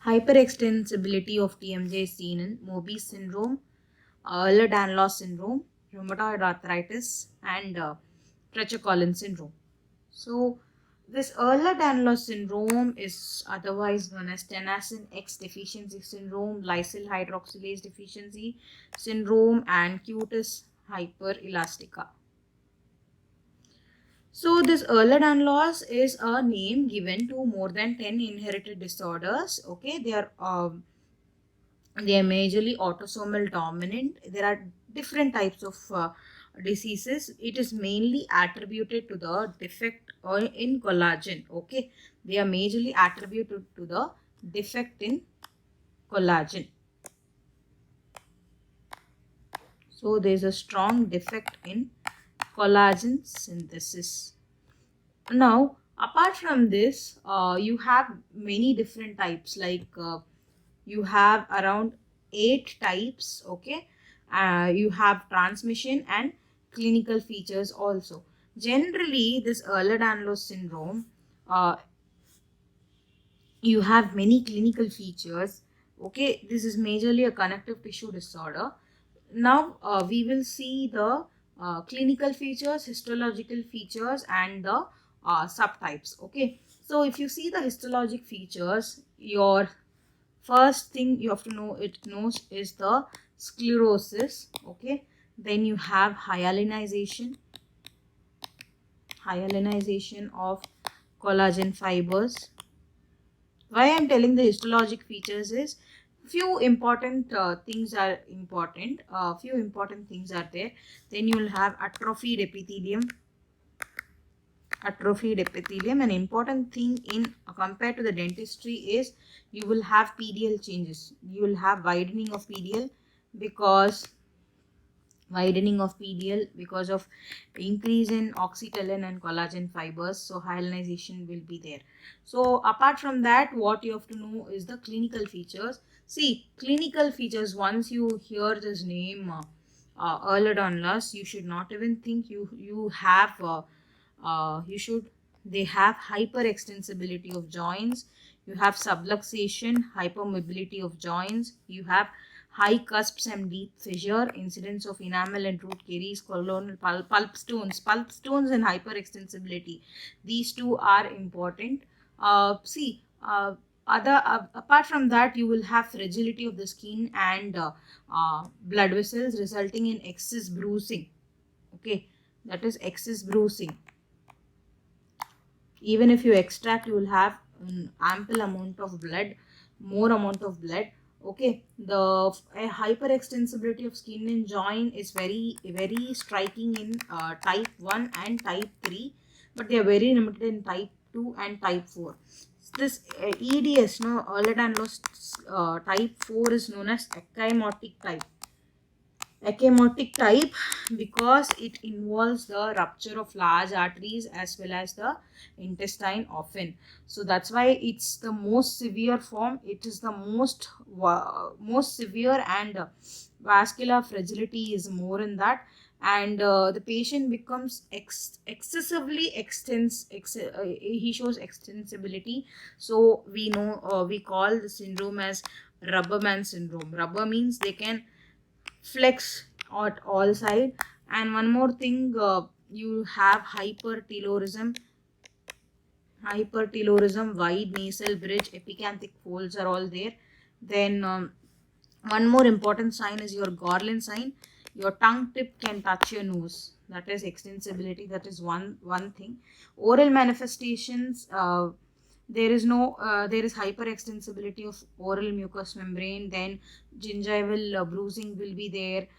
Hyperextensibility of TMJ is seen in Mobius syndrome, Ehlers-Danlos syndrome, rheumatoid arthritis, and Treacher-Collins syndrome. So, this Ehlers-Danlos syndrome is otherwise known as tenascin X deficiency syndrome, lysyl hydroxylase deficiency syndrome, and cutis hyperelastica. So, this Ehlers-Danlos is a name given to more than 10 inherited disorders. Okay, they are majorly autosomal dominant. There are different types of diseases. It is mainly attributed to the defect in collagen. Okay, they are majorly attributed to the defect in collagen. So there is a strong defect in collagen synthesis. Now, apart from this, you have many different types, like you have around 8 types. Okay, you have transmission and clinical features also. Generally, this Ehlers-Danlos syndrome, you have many clinical features. Okay, this is majorly a connective tissue disorder. Now we will see the clinical features, histological features, and the subtypes. Okay, so if you see the histologic features, your first thing you have to know is the sclerosis. Okay, then you have hyalinization of collagen fibers. Why I'm telling the histologic features is few important things are important. Few important things are there. Then you will have atrophied epithelium. An important thing in compared to the dentistry is you will have PDL changes. You will have widening of PDL because of increase in oxytocin and collagen fibers. So hyalinization will be there. So apart from that, what you have to know is the clinical features. See, clinical features, once you hear this name Ehlers-Danlos, you should not even think they have hyperextensibility of joints, you have subluxation, hypermobility of joints, you have high cusps and deep fissure, incidence of enamel and root caries, colonal pulp stones and hyperextensibility. These two are important. Apart from that, you will have fragility of the skin and blood vessels resulting in excess bruising. Okay, that is excess bruising. Even if you extract, you will have ample amount of blood, more amount of blood. Okay, the hyperextensibility of skin and joint is very striking in type 1 and type 3, but they are very limited in type 2 and type 4. This EDS, no, Ehlers-Danlos type 4 is known as ecchymotic type. Ecchymotic type because it involves the rupture of large arteries as well as the intestine often. So that's why it's the most severe form. It is the most severe, and vascular fragility is more in that, and the patient becomes excessively he shows extensibility. So we know we call the syndrome as rubber man syndrome. Rubber means they can flex at all sides. And one more thing, you have hypertelorism, wide nasal bridge, epicanthic folds are all there. Then one more important sign is your Garland sign. Your tongue tip can touch your nose. That is extensibility. That is one thing. Oral manifestations, there is hyperextensibility of oral mucous membrane. Then gingival bruising will be there.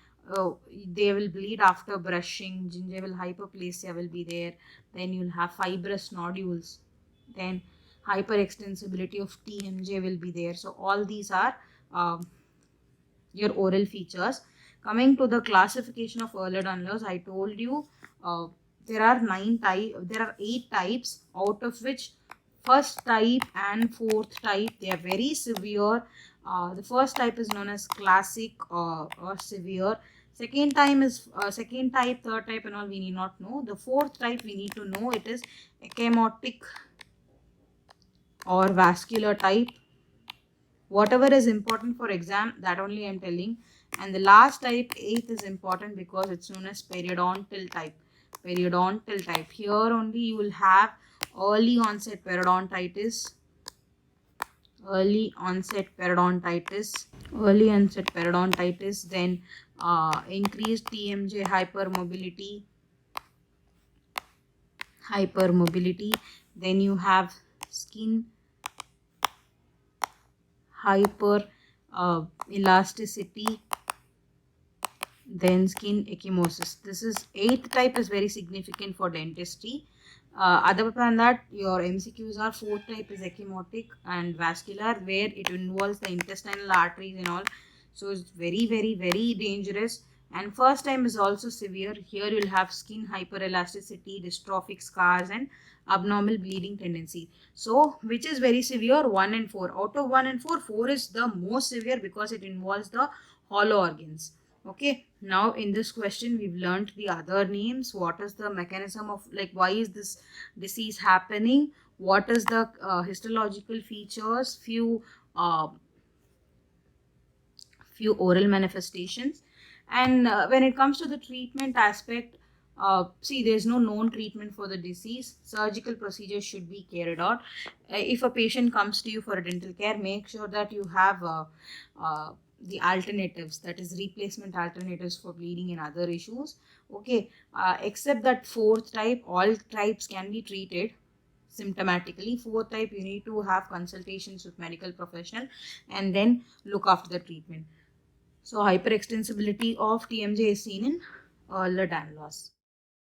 They will bleed after brushing. Gingival hyperplasia will be there. Then you'll have fibrous nodules. Then hyperextensibility of TMJ will be there. So all these are your oral features. Coming to the classification of Ehlers-Danlos, I told you there are 8 types, out of which first type and fourth type, they are very severe. The first type is known as classic or severe. Second type, third type and all we need not know. The fourth type we need to know. It is ecchymotic or vascular type. Whatever is important for exam, that only I am telling. And the last type, 8th, is important because it's known as periodontal type. Periodontal type. Here only you will have early onset periodontitis. Early onset periodontitis. Early onset periodontitis. Then increased TMJ hypermobility. Then you have skin hyper elasticity, then skin ecchymosis. This is 8th type, is very significant for dentistry. Other than that, your MCQs are 4th type is ecchymotic and vascular, where it involves the intestinal arteries and all. So it's very, very, very dangerous. And first time is also severe. Here you'll have skin hyperelasticity, dystrophic scars, and abnormal bleeding tendency. So which is very severe? 1 and 4. Out of 1 and 4, 4 is the most severe because it involves the hollow organs. Okay, now in this question we've learned the other names. What is the mechanism of, like, why is this disease happening? What is the histological features? Few oral manifestations. And when it comes to the treatment aspect, see, there's no known treatment for the disease. Surgical procedures should be carried out. If a patient comes to you for a dental care, make sure that you have the alternatives, that is replacement alternatives for bleeding and other issues. Okay, except that 4th type, all types can be treated symptomatically. 4th type, you need to have consultations with medical professional and then look after the treatment. So hyperextensibility of TMJ is seen in all the Danlos.